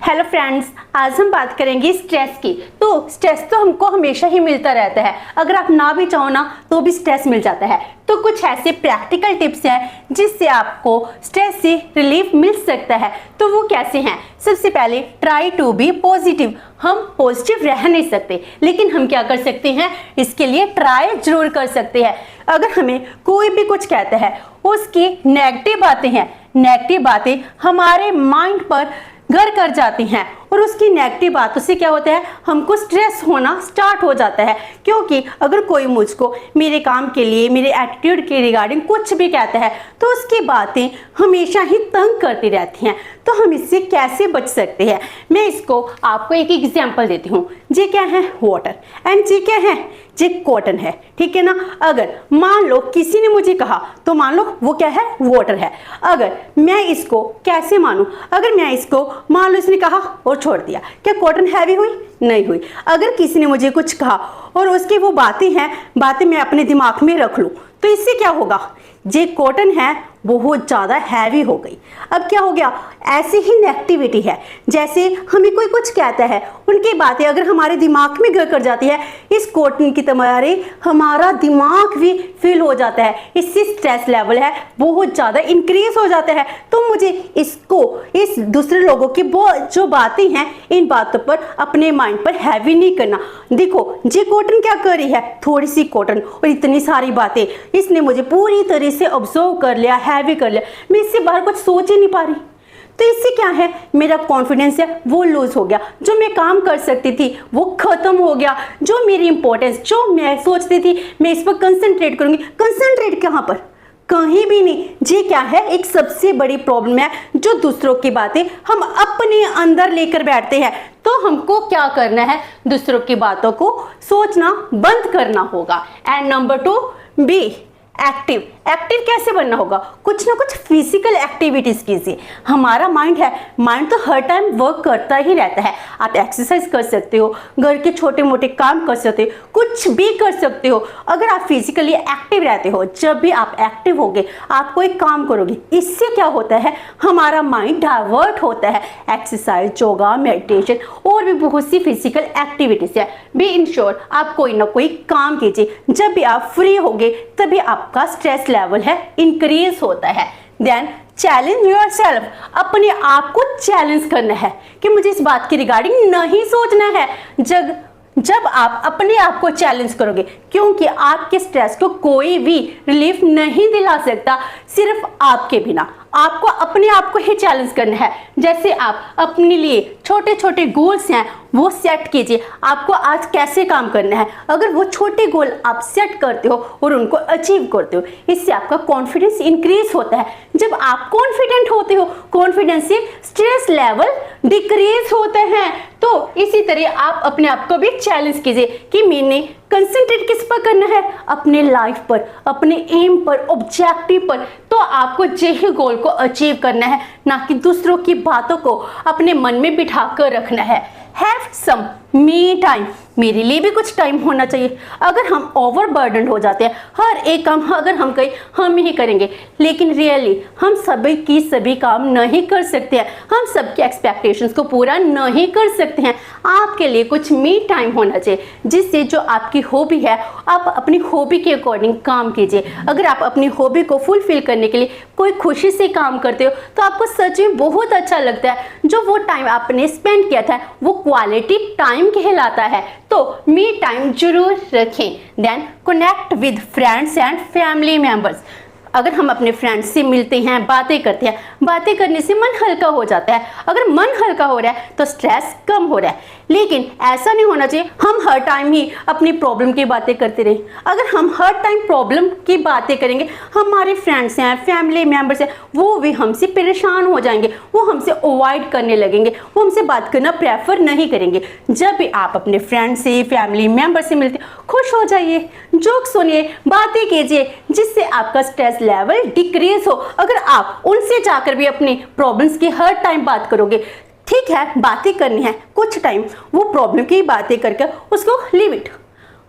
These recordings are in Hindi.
हेलो फ्रेंड्स, आज हम बात करेंगे स्ट्रेस की। तो स्ट्रेस तो हमको हमेशा ही मिलता रहता है, अगर आप ना भी चाहो ना तो भी स्ट्रेस मिल जाता है। तो कुछ ऐसे प्रैक्टिकल टिप्स हैं जिससे आपको स्ट्रेस से रिलीफ मिल सकता है। तो वो कैसे हैं? सबसे पहले ट्राई टू बी पॉजिटिव। हम पॉजिटिव रह नहीं सकते, लेकिन हम क्या कर सकते हैं, इसके लिए ट्राई जरूर कर सकते हैं। अगर हमें कोई भी कुछ कहता है, उसकी नेगेटिव बातें हैं, नेगेटिव बातें हमारे माइंड पर घर कर जाती हैं और उसकी नेगेटिव बातों से क्या होता है, हमको स्ट्रेस होना स्टार्ट हो जाता है। क्योंकि अगर कोई मुझको मेरे काम के लिए, मेरे एटीट्यूड के रिगार्डिंग कुछ भी कहता है तो उसकी बातें हमेशा ही तंग करती रहती हैं। तो हम इससे कैसे बच सकते हैं, मैं इसको आपको एक एग्जांपल देती हूँ। जी क्या है? वाटर, एंड जी क्या है? जी कॉटन है, ठीक है ना। अगर मान लो किसी ने मुझे कहा तो मान लो वो क्या है, वाटर है। अगर मैं इसको कैसे मानूं, अगर मैं इसको मान लो इसने कहा और छोड़ दिया, क्या कॉटन हैवी हुई? नहीं हुई। अगर किसी ने मुझे कुछ कहा और उसकी वो बातें हैं, बातें मैं अपने दिमाग में रख लूं, तो इससे क्या होगा, जे कॉटन है बहुत ज़्यादा हैवी हो गई। अब क्या हो गया, ऐसी ही नेगेटिविटी है। जैसे हमें कोई कुछ कहता है, उनकी बातें अगर हमारे दिमाग में घर कर जाती है, इस कॉटन की तरह हमारा दिमाग भी फिल हो जाता है। इससे स्ट्रेस लेवल है बहुत ज़्यादा इंक्रीज हो जाता है। तो मुझे इसको, इस दूसरे लोगों की जो बातें हैं, इन बातों पर अपने माइंड पर हैवी नहीं करना। देखो जे कॉटन क्या कर रही है, थोड़ी सी कॉटन और इतनी सारी बातें, इसने मुझे पूरी तरह से ऑब्जर्व कर लिया, हैवी कर लिया, मैं इससे बाहर कुछ सोच ही नहीं पा रही। तो इससे क्या है, मेरा कॉन्फिडेंस है वो लूज हो गया। जो मैं काम कर सकती थी वो खत्म हो गया। जो मेरी इंपॉर्टेंस, जो मैं सोचती थी मैं इस पर कंसंट्रेट करूंगी, कंसंट्रेट कहाँ पर, कहीं भी नहीं। ये क्या है, एक सबसे बड़ी प्रॉब्लम है, जो दूसरों की बातें हम अपने अंदर लेकर बैठते हैं। तो हमको क्या करना है, दूसरों की बातों को सोचना बंद करना होगा। And number 2, be active. Active कैसे बनना होगा, कुछ ना कुछ फिजिकल एक्टिविटीज कीजिए। हमारा माइंड है, माइंड तो हर टाइम वर्क करता ही रहता है। आप एक्सरसाइज कर सकते हो, घर के छोटे मोटे काम कर सकते हो, कुछ भी कर सकते हो। अगर आप फिजिकली एक्टिव रहते हो, जब भी आप एक्टिव होगे, आप कोई काम करोगे, इससे क्या होता है, हमारा माइंड डाइवर्ट होता है। एक्सरसाइज, योगा, मेडिटेशन और भी बहुत सी फिजिकल एक्टिविटीज है। बी इंश्योर आप कोई ना कोई काम कीजिए। जब भी आप फ्री होगे तभी आपका स्ट्रेस लेवल है इंक्रीज होता है। देन चैलेंज योरसेल्फ, अपने आप को चैलेंज करना है कि मुझे इस बात की रिगार्डिंग नहीं सोचना है। जब आप अपने आप को चैलेंज करोगे, क्योंकि आपके स्ट्रेस को कोई भी रिलीफ नहीं दिला सकता सिर्फ आपके बिना। आपको अपने आप को ही चैलेंज करना है। जैसे आप अपने लिए छोटे छोटे गोल्स हैं वो सेट कीजिए, आपको आज कैसे काम करना है। अगर वो छोटे गोल आप सेट करते हो और उनको अचीव करते हो, इससे आपका कॉन्फिडेंस इंक्रीज होता है। जब आप कॉन्फिडेंट होते हो, कॉन्फिडेंस से स्ट्रेस लेवल डिक्रीज होते हैं। तो इसी तरह आप अपने आप को भी चैलेंज कीजिए कि मैंने कंसंट्रेट किस पर करना है, अपने लाइफ पर, अपने एम पर, ऑब्जेक्टिव पर। तो आपको यही गोल को अचीव करना है, ना कि दूसरों की बातों को अपने मन में बिठा कर रखना है। हैव सम मी टाइम, मेरे लिए भी कुछ टाइम होना चाहिए। अगर हम ओवरबर्डन हो जाते हैं, हर एक काम अगर हम कहीं हम ही करेंगे, लेकिन रियली हम सभी काम नहीं कर सकते हैं, हम सबके एक्सपेक्टेशंस को पूरा नहीं कर सकते हैं। आपके लिए कुछ मी टाइम होना चाहिए, जिससे जो आपकी हॉबी है, आप अपनी हॉबी के अकॉर्डिंग काम कीजिए। अगर आप अपनी हॉबी को फुलफिल करने के लिए कोई खुशी से काम करते हो तो आपको सच में बहुत अच्छा लगता है। जो वो टाइम आपने स्पेंड किया था वो क्वालिटी टाइम कहलाता है। तो मी टाइम जरूर रखें। Then connect with friends and family members. अगर हम अपने फ्रेंड्स से मिलते हैं, बातें करते हैं, बातें करने से मन हल्का हो जाता है। अगर मन हल्का हो रहा है तो स्ट्रेस कम हो रहा है। लेकिन ऐसा नहीं होना चाहिए हम हर टाइम ही अपनी प्रॉब्लम की बातें करते रहें। अगर हम हर टाइम प्रॉब्लम की बातें करेंगे, हमारे फ्रेंड्स हैं, फैमिली मेंबर्स हैं, वो भी हमसे परेशान हो जाएंगे, वो हमसे अवॉइड करने लगेंगे, वो हमसे बात करना प्रेफर नहीं करेंगे। जब भी आप अपने फ्रेंड से, फैमिली मेंबर से मिलते, खुश हो जाइए, जोक सुनिए, बातें कीजिए, जिससे आपका स्ट्रेस लेवल डिक्रीज हो। अगर आप उनसे जाकर भी अपनी प्रॉब्लम्स की हर टाइम बात करोगे, ठीक है बातें करनी है, कुछ टाइम वो प्रॉब्लम की बातें करके उसको लिव इट,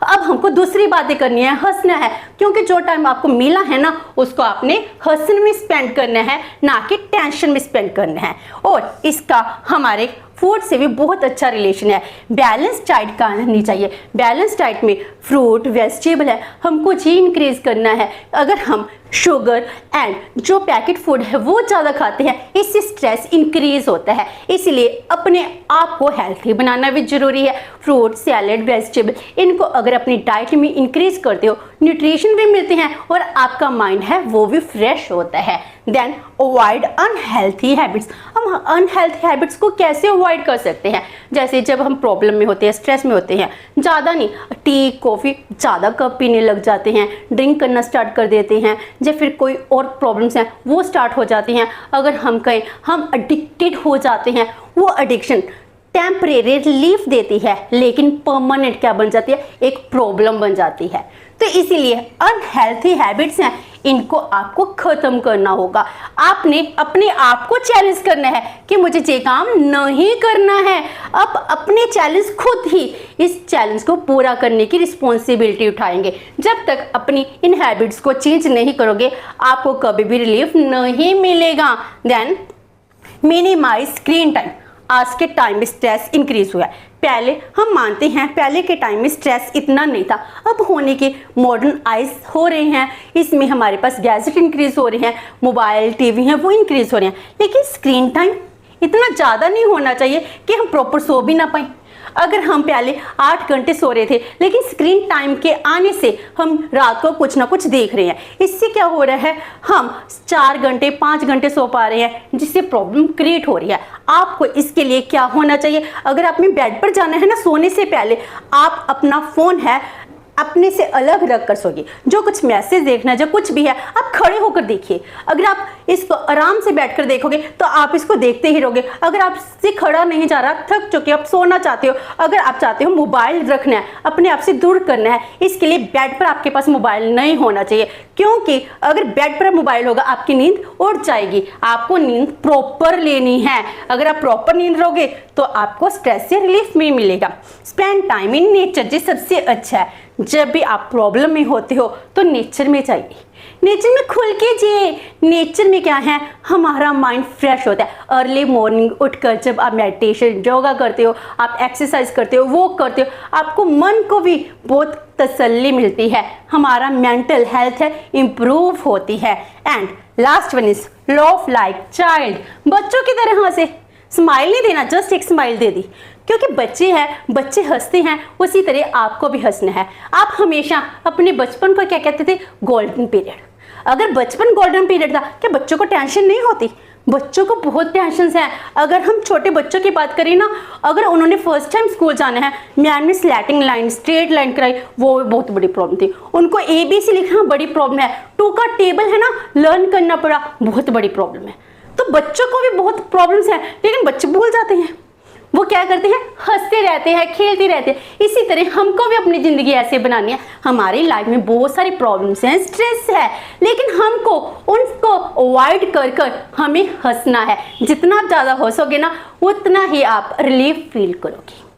अब हमको दूसरी बातें करनी है, हंसना है, क्योंकि जो टाइम आपको मिला है ना उसको आपने हंसने में स्पेंड करना है, ना कि टेंशन में स्पेंड करना है। और इसका हमारे फूड से भी बहुत अच्छा रिलेशन है। बैलेंस डाइट करनी चाहिए। बैलेंस डाइट में फ्रूट वेजिटेबल है, हमको जी इंक्रीज करना है। अगर हम शुगर एंड जो पैकेट फूड है वो ज़्यादा खाते हैं, इससे स्ट्रेस इंक्रीज होता है। इसलिए अपने आप को हेल्थी बनाना भी जरूरी है। फ्रूट सैलेड वेजिटेबल इनको अगर अपनी डाइट में इंक्रीज करते हो, न्यूट्रिशन भी मिलते हैं और आपका माइंड है वो भी फ्रेश होता है। Then avoid unhealthy habits. हम अनहेल्थी हैबिट्स को कैसे अवॉइड कर सकते हैं? जैसे जब हम प्रॉब्लम में होते हैं, स्ट्रेस में होते हैं, ज़्यादा नहीं, टी कॉफ़ी ज़्यादा कप पीने लग जाते हैं, ड्रिंक करना स्टार्ट कर देते हैं, या फिर कोई और प्रॉब्लम्स हैं वो स्टार्ट हो जाती हैं। अगर हम कहें हम एडिक्टेड हो जाते हैं, वो एडिक्शन टेम्परेरी रिलीफ देती है लेकिन परमानेंट क्या बन जाती है? एक प्रॉब्लम बन जाती है। तो इसीलिए अनहेल्थी हैबिट्स हैं, इनको आपको खत्म करना होगा। आपने अपने आप को चैलेंज करना है कि मुझे ये काम नहीं करना है। अब अपने चैलेंज खुद ही इस चैलेंज को पूरा करने की रिस्पॉन्सिबिलिटी उठाएंगे। जब तक अपनी इन हैबिट्स को चेंज नहीं करोगे आपको कभी भी रिलीफ नहीं मिलेगा। Then minimize screen time. आज के टाइम में स्ट्रेस इंक्रीज हुआ है। पहले हम मानते हैं पहले के टाइम में स्ट्रेस इतना नहीं था, अब होने के मॉडर्न आइज हो रहे हैं, इसमें हमारे पास गैजेट इंक्रीज हो रहे हैं, मोबाइल टीवी हैं वो इंक्रीज हो रहे हैं, लेकिन स्क्रीन टाइम इतना ज़्यादा नहीं होना चाहिए कि हम प्रॉपर सो भी ना पाएँ। अगर हम पहले 8 घंटे सो रहे थे लेकिन स्क्रीन टाइम के आने से हम रात को कुछ ना कुछ देख रहे हैं, इससे क्या हो रहा है? हम 4 घंटे 5 घंटे सो पा रहे हैं, जिससे प्रॉब्लम क्रिएट हो रही है। आपको इसके लिए क्या होना चाहिए? अगर आपने बेड पर जाना है ना, सोने से पहले आप अपना फ़ोन है अपने से अलग रख कर सोइए। जो कुछ मैसेज देखना है, जो कुछ भी है, आप खड़े होकर देखिए। अगर आप इसको आराम से बैठकर देखोगे तो आप इसको देखते ही रहोगे। अगर आपसे खड़ा नहीं जा रहा, थक चुके, आप सोना चाहते हो, अगर आप चाहते हो मोबाइल रखना है, अपने आप से दूर करना है, इसके लिए बेड पर आपके पास मोबाइल नहीं होना चाहिए, क्योंकि अगर बेड पर मोबाइल होगा आपकी नींद उड़ जाएगी। आपको नींद प्रॉपर लेनी है। अगर आप प्रॉपर नींद लोगे तो आपको स्ट्रेस से रिलीफ भी मिलेगा। स्पेंड टाइम इन नेचर जी सबसे अच्छा है। जब भी आप प्रॉब्लम में होते हो तो नेचर में जाइए, नेचर में खुल के जिए। नेचर में क्या है? हमारा माइंड फ्रेश होता है। अर्ली मॉर्निंग उठकर जब आप मेडिटेशन योगा करते हो, आप एक्सरसाइज करते हो, वॉक करते हो, आपको मन को भी बहुत तसल्ली मिलती है। हमारा मेंटल हेल्थ है इम्प्रूव होती है। And last one is love like child. बच्चों की तरह हंसे, स्माइल नहीं देना, जस्ट एक स्माइल दे दी, क्योंकि बच्चे हैं, बच्चे हंसते हैं, उसी तरह आपको भी हंसना है। आप हमेशा अपने बचपन को क्या कहते थे? Golden period. अगर बचपन गोल्डन पीरियड था, क्या बच्चों को टेंशन नहीं होती? बच्चों को बहुत टेंशन है। अगर हम छोटे बच्चों की बात करें ना, अगर उन्होंने फर्स्ट टाइम स्कूल जाना है, मैम ने स्लैटिंग लाइन स्ट्रेट लाइन कराई, वो बहुत बड़ी प्रॉब्लम थी। उनको ABC लिखना बड़ी प्रॉब्लम है, 2 का टेबल है ना लर्न करना पड़ा, बहुत बड़ी प्रॉब्लम है। तो बच्चों को भी बहुत प्रॉब्लम्स हैं, लेकिन बच्चे भूल जाते हैं। वो क्या करते हैं? हंसते रहते हैं, खेलते रहते हैं। इसी तरह हमको भी अपनी ज़िंदगी ऐसे बनानी है। हमारी लाइफ में बहुत सारी प्रॉब्लम्स हैं, स्ट्रेस है, लेकिन हमको उनको अवॉइड कर कर हमें हंसना है। जितना आप ज़्यादा हंसोगे ना उतना ही आप रिलीफ फील करोगे।